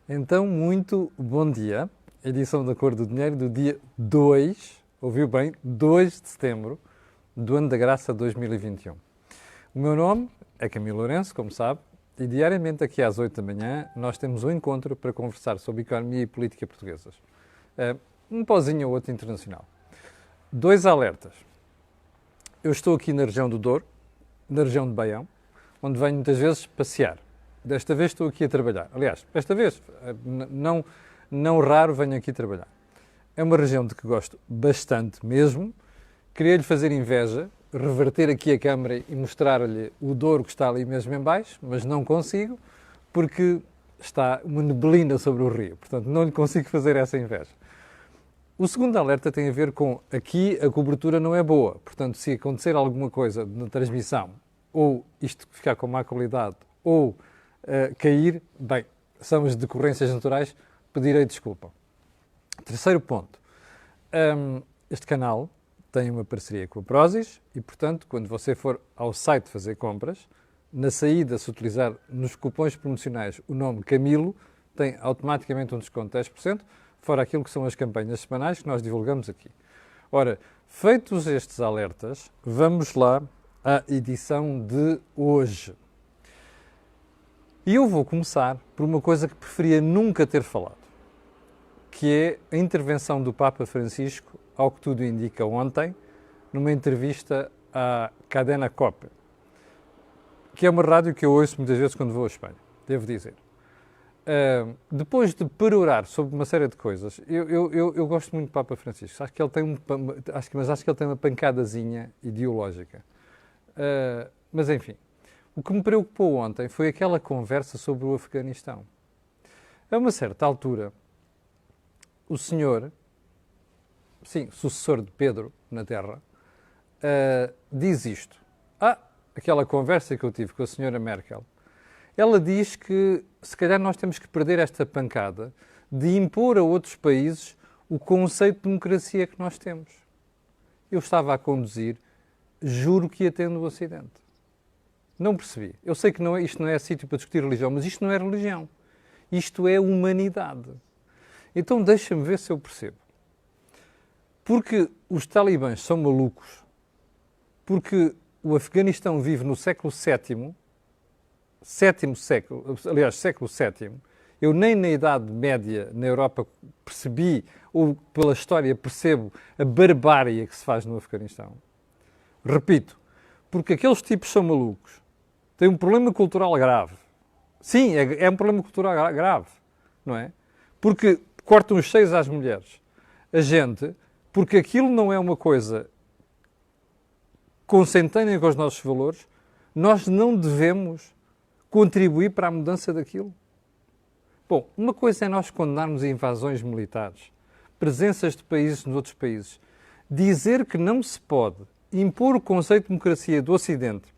Então, muito bom dia. Edição da Cor do Dinheiro do dia 2, ouviu bem, 2 de setembro do ano da graça 2021. O meu nome é Camilo Lourenço, como sabe, e diariamente aqui às 8 da manhã nós temos um encontro para conversar sobre economia e política portuguesas. Um pozinho ou outro internacional. Dois alertas. Eu estou aqui na região do Douro, na região de Baião, onde venho muitas vezes passear. Desta vez estou aqui a trabalhar. Aliás, esta vez, não raro, venho aqui trabalhar. É uma região de que gosto bastante mesmo. Queria-lhe fazer inveja, reverter aqui a câmara e mostrar-lhe o Douro que está ali mesmo em baixo, mas não consigo, porque está uma neblina sobre o rio. Portanto, não lhe consigo fazer essa inveja. O segundo alerta tem a ver com aqui a cobertura não é boa. Portanto, se acontecer alguma coisa na transmissão, ou isto ficar com má qualidade, ou cair, bem, são as decorrências naturais, pedirei desculpa. Terceiro ponto. Este canal tem uma parceria com a Prozis e, portanto, quando você for ao site fazer compras, na saída, se utilizar nos cupons promocionais o nome Camilo, tem automaticamente um desconto de 10%, fora aquilo que são as campanhas semanais que nós divulgamos aqui. Ora, feitos estes alertas, vamos lá à edição de hoje. E eu vou começar por uma coisa que preferia nunca ter falado, que é a intervenção do Papa Francisco, ao que tudo indica ontem, numa entrevista à Cadena COPE, que é uma rádio que eu ouço muitas vezes quando vou à Espanha, devo dizer. Depois de perorar sobre uma série de coisas, eu gosto muito do Papa Francisco, acho que ele tem acho que ele tem uma pancadazinha ideológica. Mas enfim, o que me preocupou ontem foi aquela conversa sobre o Afeganistão. A uma certa altura, o senhor, sim, sucessor de Pedro na Terra, diz isto. Aquela conversa que eu tive com a senhora Merkel, ela diz que se calhar nós temos que perder esta pancada de impor a outros países o conceito de democracia que nós temos. Eu estava a conduzir, juro que ia tendo o Ocidente. Não percebi. Eu sei que isto não é sítio para discutir religião, mas isto não é religião. Isto é humanidade. Então deixa-me ver se eu percebo. Porque os talibãs são malucos, porque o Afeganistão vive no século VII, sétimo século VII, eu nem na Idade Média na Europa percebi, ou pela história percebo, a barbárie que se faz no Afeganistão. Repito, porque aqueles tipos são malucos, têm um problema cultural grave. Sim, é um problema cultural grave, não é? Porque cortam os seios às mulheres. A gente, porque aquilo não é uma coisa consentânea com os nossos valores, nós não devemos contribuir para a mudança daquilo. Bom, uma coisa é nós condenarmos invasões militares, presenças de países nos outros países. Dizer que não se pode impor o conceito de democracia do Ocidente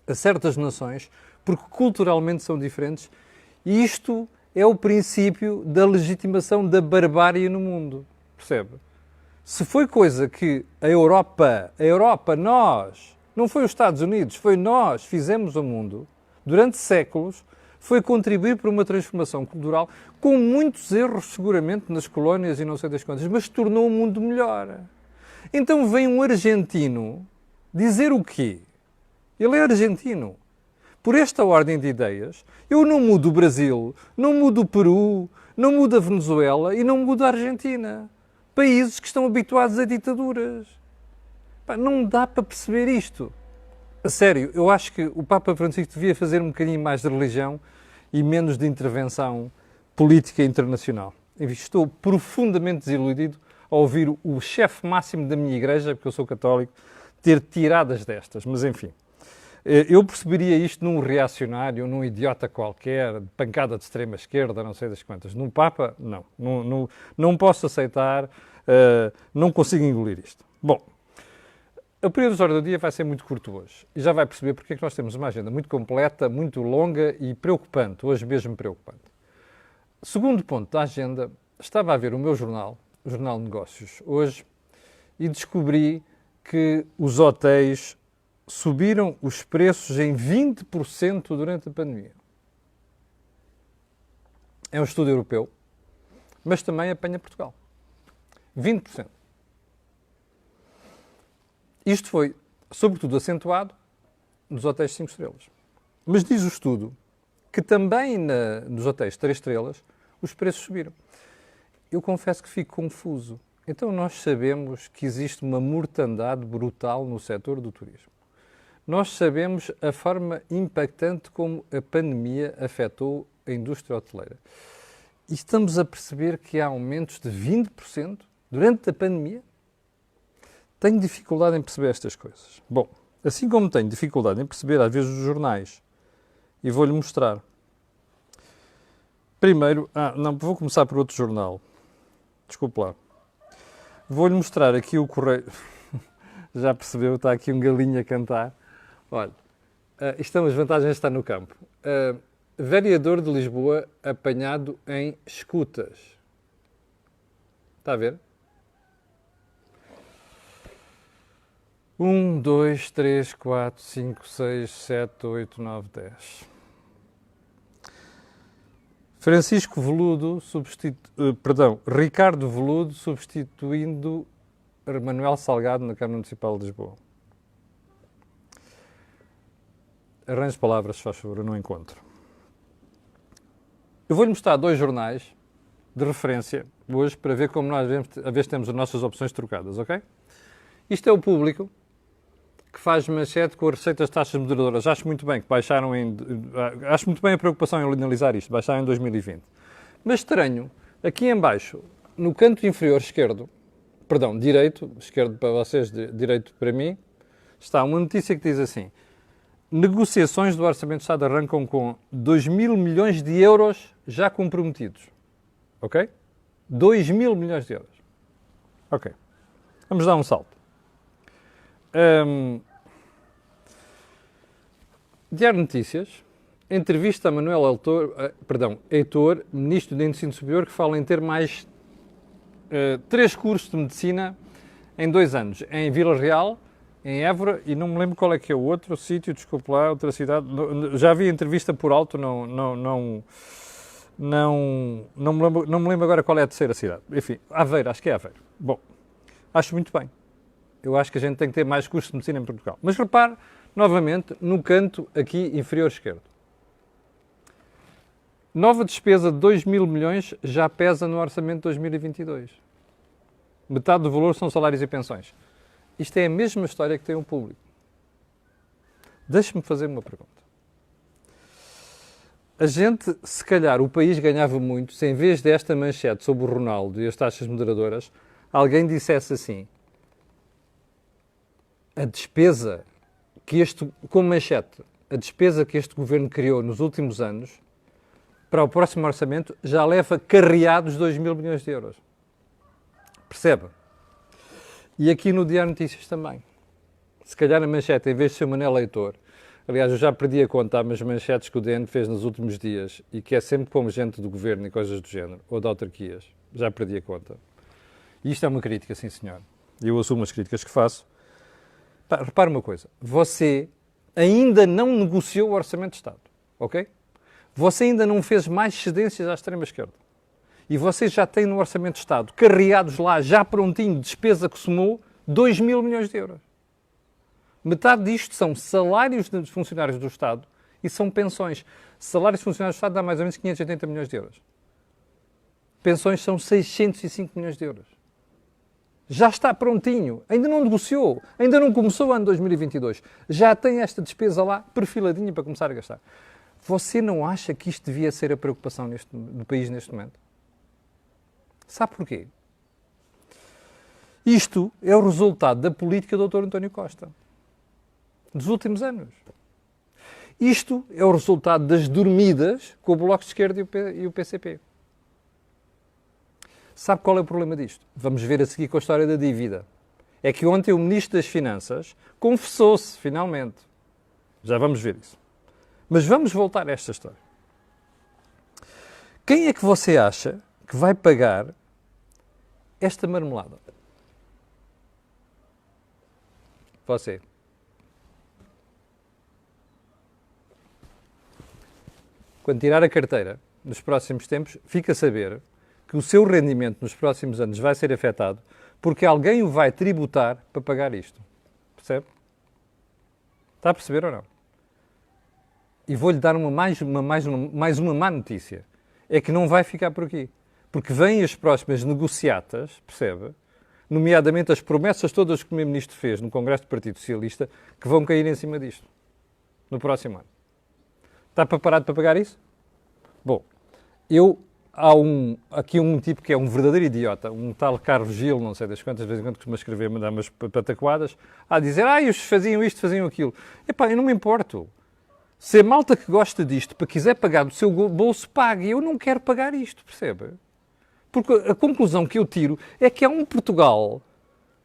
a certas nações, porque culturalmente são diferentes, e isto é o princípio da legitimação da barbárie no mundo. Percebe? Se foi coisa que a Europa, nós, não foi os Estados Unidos, foi nós, fizemos ao mundo, durante séculos, foi contribuir para uma transformação cultural com muitos erros, seguramente, nas colónias e não sei das quantas, mas tornou o mundo melhor. Então vem um argentino dizer o quê? Ele é argentino. Por esta ordem de ideias, eu não mudo o Brasil, não mudo o Peru, não mudo a Venezuela e não mudo a Argentina. Países que estão habituados a ditaduras. Não dá para perceber isto. A sério, eu acho que o Papa Francisco devia fazer um bocadinho mais de religião e menos de intervenção política internacional. Estou profundamente desiludido ao ouvir o chefe máximo da minha igreja, porque eu sou católico, ter tiradas destas. Mas enfim, eu perceberia isto num reacionário, num idiota qualquer, de pancada de extrema-esquerda, não sei das quantas. Num Papa, não. Não posso aceitar, não consigo engolir isto. Bom, o período de ordem do dia vai ser muito curto hoje. E já vai perceber porque é que nós temos uma agenda muito completa, muito longa e preocupante, hoje mesmo preocupante. Segundo ponto da agenda, estava a ver o meu jornal, o Jornal de Negócios, hoje, e descobri que os hotéis subiram os preços em 20% durante a pandemia. É um estudo europeu, mas também apanha Portugal. 20%. Isto foi, sobretudo, acentuado nos hotéis de 5 estrelas. Mas diz o estudo que também nos hotéis de 3 estrelas os preços subiram. Eu confesso que fico confuso. Então nós sabemos que existe uma mortandade brutal no setor do turismo. Nós sabemos a forma impactante como a pandemia afetou a indústria hoteleira. E estamos a perceber que há aumentos de 20% durante a pandemia. Tenho dificuldade em perceber estas coisas. Bom, assim como tenho dificuldade em perceber, às vezes, os jornais, e vou-lhe mostrar. Primeiro, vou começar por outro jornal. Desculpe lá. Vou-lhe mostrar aqui o Correio. Já percebeu? Está aqui um galinho a cantar. Olha, isto são as vantagens de estar no campo. Vereador de Lisboa apanhado em escutas. Está a ver? 1, 2, 3, 4, 5, 6, 7, 8, 9, 10. Francisco Veludo, Ricardo Veludo substituindo Manuel Salgado na Câmara Municipal de Lisboa. Arranje palavras, se faz favor, eu não encontro. Eu vou-lhe mostrar 2 jornais de referência hoje para ver como nós a vez temos as nossas opções trocadas, ok? Isto é o Público, que faz manchete com as receitas de taxas moderadoras. Acho muito bem que baixaram acho muito bem a preocupação em analisar isto, baixaram em 2020. Mas estranho, aqui em baixo, no canto inferior esquerdo, direito, esquerdo para vocês, direito para mim, está uma notícia que diz assim: negociações do Orçamento de Estado arrancam com 2.000 milhões de euros já comprometidos. Ok? 2.000 milhões de euros. Ok. Vamos dar um salto. Diário Notícias, entrevista a Manuel Heitor, Ministro do Ensino Superior, que fala em ter mais 3 cursos de Medicina em 2 anos. Em Vila Real, em Évora, e não me lembro qual é que é o outro sítio, desculpe lá, outra cidade. Já vi a entrevista por alto, não me lembro agora qual é a terceira cidade. Enfim, Aveiro, acho que é Aveiro. Bom, acho muito bem. Eu acho que a gente tem que ter mais cursos de medicina em Portugal. Mas repare, novamente, no canto aqui inferior esquerdo. Nova despesa de 2.000 milhões já pesa no orçamento de 2022. Metade do valor são salários e pensões. Isto é a mesma história que tem o Público. Deixe-me fazer uma pergunta. A gente, se calhar, o país ganhava muito se, em vez desta manchete sobre o Ronaldo e as taxas moderadoras, alguém dissesse assim: a despesa que como manchete, a despesa que este governo criou nos últimos anos, para o próximo orçamento, já leva carreados 2.000 milhões de euros. Percebe? E aqui no Diário Notícias também. Se calhar a manchete, em vez de ser Manuel Heitor, aliás, eu já perdi a conta às manchetes que o DN fez nos últimos dias, e que é sempre como gente do governo e coisas do género, ou de autarquias. Já perdi a conta. E isto é uma crítica, sim senhor. Eu assumo as críticas que faço. Repare uma coisa, você ainda não negociou o Orçamento de Estado, ok? Você ainda não fez mais cedências à extrema-esquerda. E você já tem no Orçamento de Estado, carreados lá, já prontinho, despesa que somou 2.000 milhões de euros. Metade disto são salários dos funcionários do Estado e são pensões. Salários de funcionários do Estado dá mais ou menos 580 milhões de euros. Pensões são 605 milhões de euros. Já está prontinho, ainda não negociou, ainda não começou o ano 2022. Já tem esta despesa lá perfiladinha para começar a gastar. Você não acha que isto devia ser a preocupação do país neste momento? Sabe porquê? Isto é o resultado da política do Dr. António Costa, dos últimos anos. Isto é o resultado das dormidas com o Bloco de Esquerda e o PCP. Sabe qual é o problema disto? Vamos ver a seguir com a história da dívida. É que ontem o Ministro das Finanças confessou-se, finalmente. Já vamos ver isso. Mas vamos voltar a esta história. Quem é que você acha que vai pagar esta marmelada? Você. Quando tirar a carteira nos próximos tempos, fica a saber que o seu rendimento nos próximos anos vai ser afetado porque alguém o vai tributar para pagar isto. Percebe? Está a perceber ou não? E vou-lhe dar mais uma má notícia. É que não vai ficar por aqui. Porque vêm as próximas negociatas, percebe? Nomeadamente as promessas todas que o Primeiro-Ministro fez no Congresso do Partido Socialista, que vão cair em cima disto. No próximo ano. Está preparado para pagar isso? Bom, há aqui um tipo que é um verdadeiro idiota, um tal Carlos Gil, não sei das quantas, de vez em quando costuma escrever, mandar umas pataquadas, a dizer, eles faziam isto, faziam aquilo. Epá, eu não me importo. Se a malta que gosta disto, para quiser pagar do seu bolso, pague. Eu não quero pagar isto, percebe? Porque a conclusão que eu tiro é que há um Portugal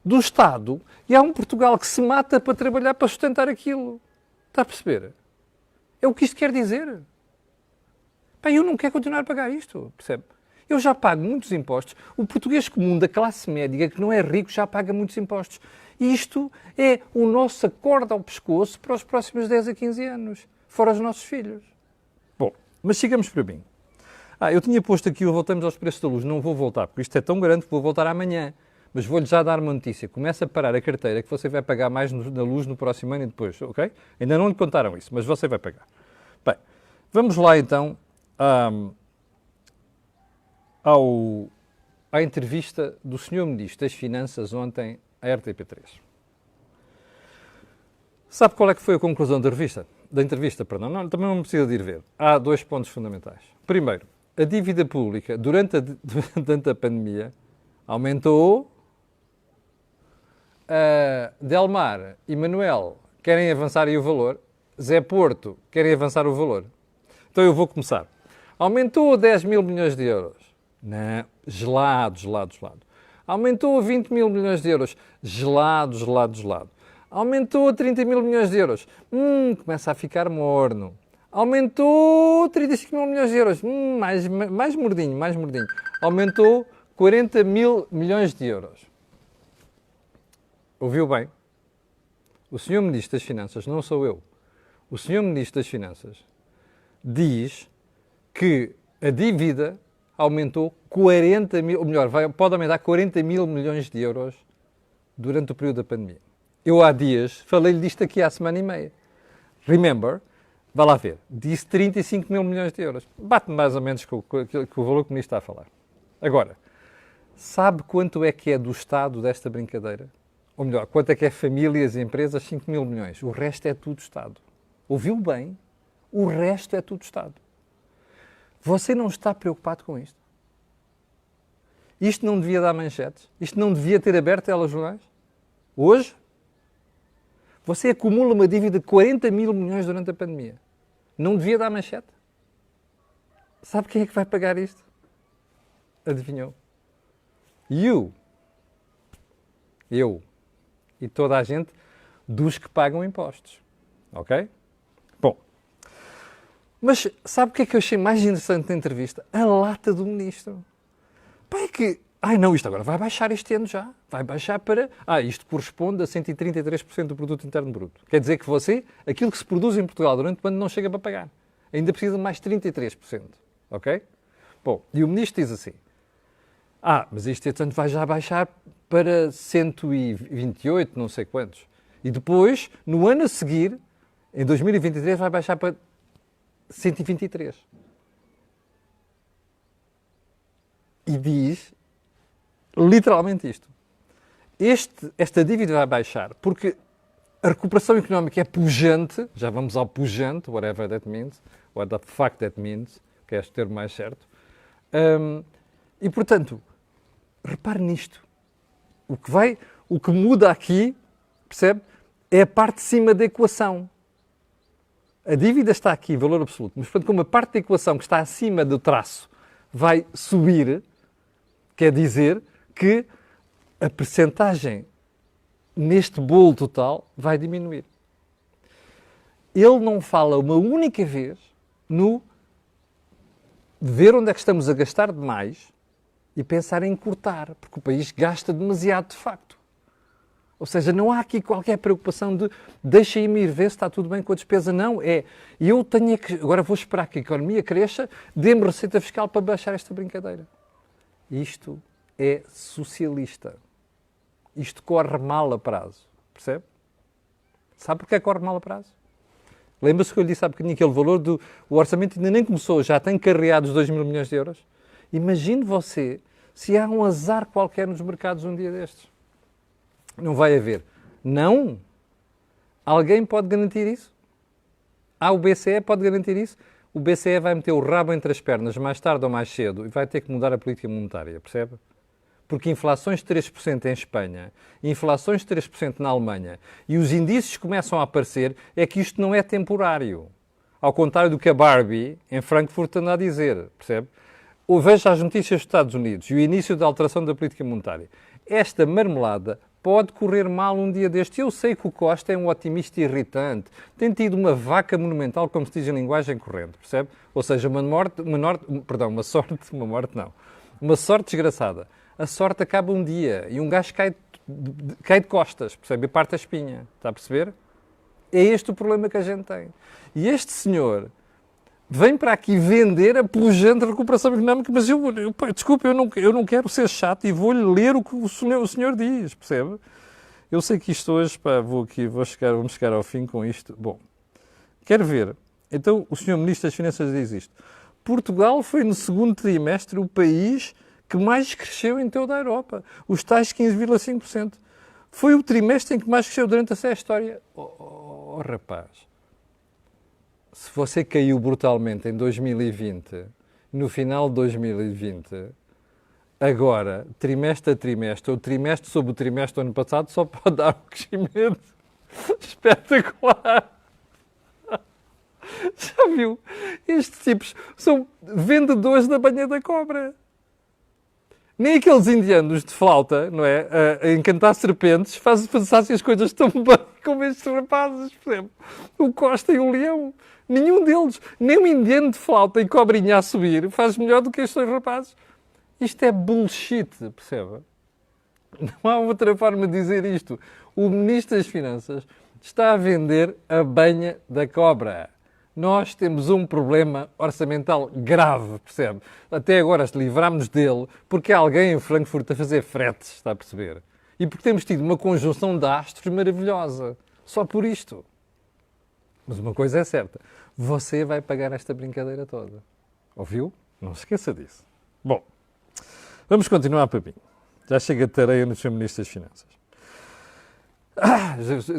do Estado e há um Portugal que se mata para trabalhar para sustentar aquilo. Está a perceber? É o que isto quer dizer. Pá, eu não quero continuar a pagar isto, percebe? Eu já pago muitos impostos. O português comum da classe média, que não é rico, já paga muitos impostos. E isto é o nosso acorde ao pescoço para os próximos 10 a 15 anos. Fora os nossos filhos. Bom, mas sigamos para mim. Eu tinha posto aqui o voltamos aos preços da luz. Não vou voltar, porque isto é tão grande que vou voltar amanhã. Mas vou-lhe já dar uma notícia. Começa a parar a carteira que você vai pagar mais na luz no próximo ano e depois, ok? Ainda não lhe contaram isso, mas você vai pagar. Bem, vamos lá então à entrevista do Sr. Ministro das Finanças ontem à RTP3. Sabe qual é que foi a conclusão da entrevista? Perdão, também não precisa de ir ver. Há 2 pontos fundamentais. Primeiro, a dívida pública durante a pandemia aumentou. Delmar e Manuel querem avançar aí o valor. Zé Porto querem avançar o valor. Então eu vou começar. Aumentou 10 mil milhões de euros. Não, gelado. Aumentou 20 mil milhões de euros. Gelado. Aumentou 30 mil milhões de euros. Começa a ficar morno. Aumentou 35 mil milhões de euros. Mais mordinho. Aumentou 40 mil milhões de euros. Ouviu bem? O Sr. Ministro das Finanças, não sou eu. O Sr. Ministro das Finanças diz que a dívida aumentou 40 mil, ou melhor, pode aumentar 40 mil milhões de euros durante o período da pandemia. Eu há dias falei-lhe disto aqui há semana e meia. Remember, vá lá ver, disse 35 mil milhões de euros. Bate mais ou menos com o valor que o Ministro está a falar. Agora, sabe quanto é que é do Estado desta brincadeira? Ou melhor, quanto é que é famílias e empresas? 5 mil milhões. O resto é tudo Estado. Ouviu bem? O resto é tudo Estado. Você não está preocupado com isto? Isto não devia dar manchetes? Isto não devia ter aberto telejornais? Hoje? Você acumula uma dívida de 40 mil milhões durante a pandemia. Não devia dar manchete? Sabe quem é que vai pagar isto? Adivinhou? Eu. E toda a gente dos que pagam impostos. Ok? Bom. Mas sabe o que é que eu achei mais interessante na entrevista? A lata do Ministro. Pá, é que... não, isto agora vai baixar este ano já. Vai baixar para... isto corresponde a 133% do produto interno bruto. Quer dizer que você, aquilo que se produz em Portugal durante o ano não chega para pagar. Ainda precisa de mais 33%. Ok? Bom, e o Ministro diz assim, mas isto entretanto vai já baixar para 128, não sei quantos. E depois, no ano a seguir, em 2023, vai baixar para 123. E diz literalmente isto. Esta dívida vai baixar porque a recuperação económica é pujante, já vamos ao pujante, whatever that means, what the fuck that means, que é este termo mais certo. E, portanto, repare nisto. O que muda aqui, percebe, é a parte de cima da equação. A dívida está aqui, valor absoluto, mas, portanto, como a parte da equação que está acima do traço vai subir, quer dizer que a percentagem neste bolo total vai diminuir. Ele não fala uma única vez no ver onde é que estamos a gastar demais e pensar em cortar, porque o país gasta demasiado de facto. Ou seja, não há aqui qualquer preocupação de deixem-me ir ver se está tudo bem com a despesa. Não, eu tenho que, agora vou esperar que a economia cresça, dê-me receita fiscal para baixar esta brincadeira. Isto é socialista. Isto corre mal a prazo. Percebe? Sabe porquê corre mal a prazo? Lembra-se que eu lhe disse há bocadinho aquele valor do o orçamento ainda nem começou, já tem carreados 2 mil milhões de euros? Imagine você se há um azar qualquer nos mercados um dia destes. Não vai haver. Não. Alguém pode garantir isso? O BCE pode garantir isso? O BCE vai meter o rabo entre as pernas mais tarde ou mais cedo e vai ter que mudar a política monetária, percebe? Porque inflações de 3% em Espanha, inflações de 3% na Alemanha e os indícios começam a aparecer, é que isto não é temporário. Ao contrário do que a Barbie em Frankfurt anda a dizer, percebe? Ou veja as notícias dos Estados Unidos e o início da alteração da política monetária. Esta marmelada pode correr mal um dia deste. Eu sei que o Costa é um otimista irritante, tem tido uma vaca monumental, como se diz em linguagem corrente, percebe? Ou seja, uma sorte desgraçada. A sorte acaba um dia e um gajo cai de costas, percebe? E parte a espinha, está a perceber? É este o problema que a gente tem. E este senhor vem para aqui vender a pujante recuperação económica, mas desculpe, eu não quero ser chato e vou-lhe ler o que o senhor diz, percebe? Eu sei que isto hoje, vamos chegar ao fim com isto. Bom, quero ver. Então, o senhor Ministro das Finanças diz isto. Portugal foi no segundo trimestre o país que mais cresceu em toda a Europa. Os tais 15,5%. Foi o trimestre em que mais cresceu durante a história. Rapaz, se você caiu brutalmente em 2020, no final de 2020, agora, trimestre a trimestre, ou trimestre sobre o trimestre do ano passado, só pode dar um crescimento espetacular. Já viu? Estes tipos são vendedores da banha da cobra. Nem aqueles indianos de flauta, não é? A encantar serpentes, fazem as coisas tão bem como estes rapazes, por exemplo. O Costa e o Leão. Nenhum deles, nem um indiano de flauta e cobrinha a subir, faz melhor do que estes dois rapazes. Isto é bullshit, percebe? Não há outra forma de dizer isto. O Ministro das Finanças está a vender a banha da cobra. Nós temos um problema orçamental grave, percebe? Até agora livrámos-nos dele porque há alguém em Frankfurt a fazer fretes, está a perceber? E porque temos tido uma conjunção de astros maravilhosa. Só por isto. Mas uma coisa é certa. Você vai pagar esta brincadeira toda. Ouviu? Não se esqueça disso. Bom, vamos continuar para mim. Já chega de tareia no Sr. Ministro das Finanças.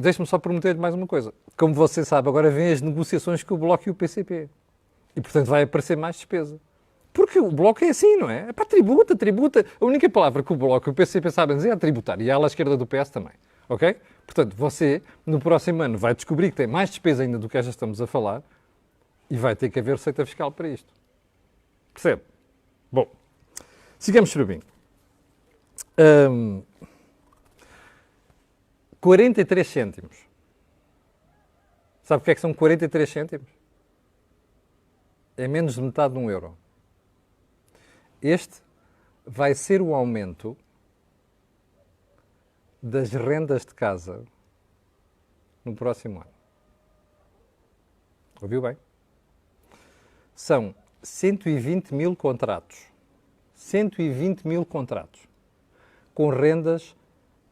Deixe-me só prometer-lhe mais uma coisa. Como você sabe, agora vêm as negociações com o Bloco e o PCP. E, portanto, vai aparecer mais despesa. Porque o Bloco é assim, não é? É para tributa. A única palavra que o Bloco e o PCP sabem dizer é tributar. E a ala esquerda do PS também. Ok? Portanto, você, no próximo ano, vai descobrir que tem mais despesa ainda do que já estamos a falar e vai ter que haver receita fiscal para isto. Percebe? Bom, sigamos para mim. 43 cêntimos. Sabe o que é que são 43 cêntimos? É menos de metade de €1. Este vai ser o aumento das rendas de casa no próximo ano. Ouviu bem? São 120 mil contratos. 120 mil contratos. Com rendas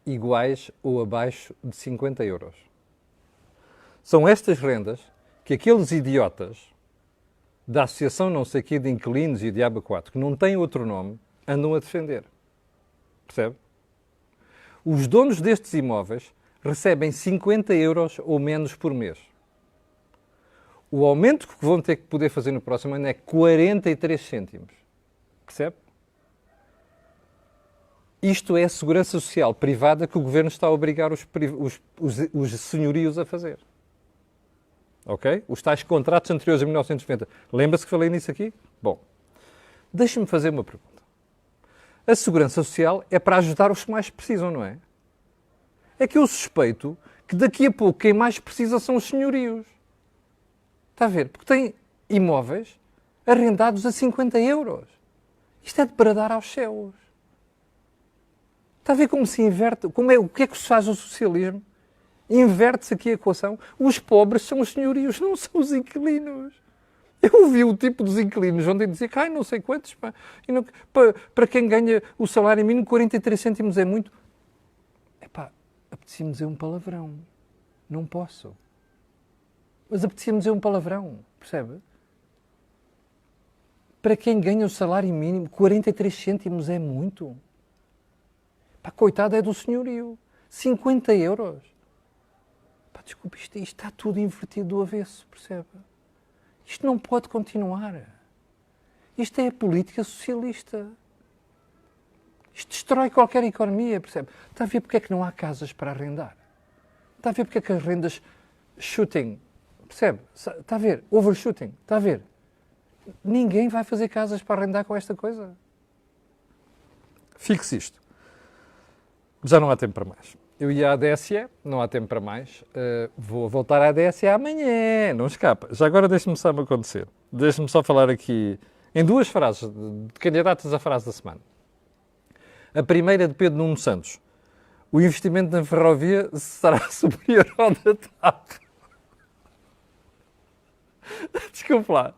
iguais ou abaixo de 50 euros. São estas rendas que aqueles idiotas da Associação não sei quê de Inquilinos e Diabo 4, que não têm outro nome, andam a defender. Percebe? Os donos destes imóveis recebem 50 euros ou menos por mês. O aumento que vão ter que poder fazer no próximo ano é 43 cêntimos. Percebe? Isto é a segurança social privada que o Governo está a obrigar os senhorios a fazer. Ok? Os tais contratos anteriores a 1990. Lembra-se que falei nisso aqui? Bom, deixe-me fazer uma pergunta. A segurança social é para ajudar os que mais precisam, não é? É que eu suspeito que daqui a pouco quem mais precisa são os senhorios. Está a ver? Porque têm imóveis arrendados a 50 euros. Isto é de bradar aos céus. Está a ver como se inverte? O que é que se faz o socialismo? Inverte-se aqui a equação. Os pobres são os senhorios, não são os inquilinos. Eu ouvi o tipo dos inquilinos ontem dizer que não sei quantos, pá, e não, para quem ganha o salário mínimo, 43 cêntimos é muito. Epá, apetecia-me dizer um palavrão. Não posso. Mas apetecia-me dizer um palavrão, percebe? Para quem ganha o salário mínimo, 43 cêntimos é muito. Pá, coitado é do senhorio. 50 euros. Pá, desculpa, isto está tudo invertido do avesso, percebe? Isto não pode continuar. Isto é a política socialista. Isto destrói qualquer economia, percebe? Está a ver porque é que não há casas para arrendar? Está a ver porque é que as rendas shooting, percebe? Está a ver? Overshooting, está a ver? Ninguém vai fazer casas para arrendar com esta coisa. Fixe isto. Já não há tempo para mais. Eu ia à DSE, não há tempo para mais. Vou voltar à DSE amanhã, não escapa. Já agora deixe-me só me acontecer. Deixe-me só falar aqui em duas frases, de candidatas à frase da semana. A primeira de Pedro Nuno Santos. O investimento na ferrovia será superior ao da TAP. Desculpe lá.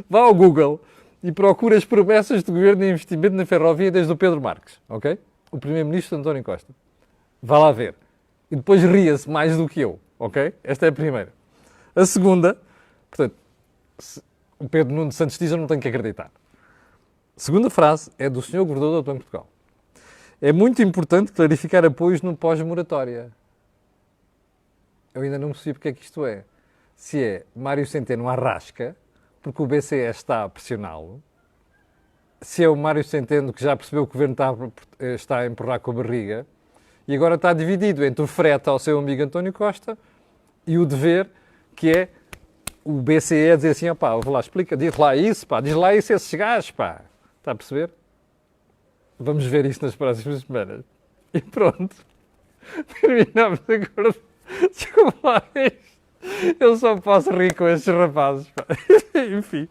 Vá ao Google e procura as promessas do governo de investimento na ferrovia desde o Pedro Marques, ok? O primeiro-ministro António Costa. Vá lá ver. E depois ria-se mais do que eu, ok? Esta é a primeira. A segunda, portanto, o Pedro Nuno Santos diz, eu não tenho que acreditar. A segunda frase é do Sr. Governador do Banco de Portugal. É muito importante clarificar apoios no pós-moratória. Eu ainda não percebi porque é que isto é. Se é Mário Centeno arrasca, porque o BCE está a pressioná-lo, se é o Mário Centeno que já percebeu que o governo está a empurrar com a barriga, e agora está dividido entre o frete ao seu amigo António Costa e o dever, que é o BCE a dizer assim, pá, vou lá, explica, diz lá isso, pá, diz lá isso a esses gajos, pá. Está a perceber? Vamos ver isso nas próximas semanas. E pronto. Terminamos agora. Desculpa lá. Eu só posso rir com estes rapazes. Pá. Enfim.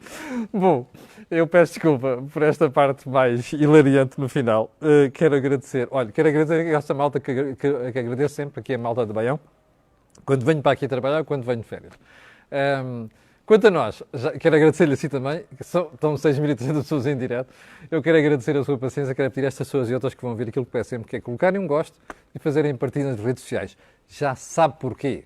Bom, eu peço desculpa por esta parte mais hilariante no final. Quero agradecer. Olha, quero agradecer a esta malta que agradeço sempre, aqui a malta de Baião, quando venho para aqui trabalhar, quando venho de férias. Quanto a nós, quero agradecer-lhe assim também, que estão 6.300 pessoas em direto. Eu quero agradecer a sua paciência, quero pedir a estas pessoas e outras que vão ver aquilo que peço sempre, que é colocarem um gosto e fazerem partida nas redes sociais. Já sabe porquê.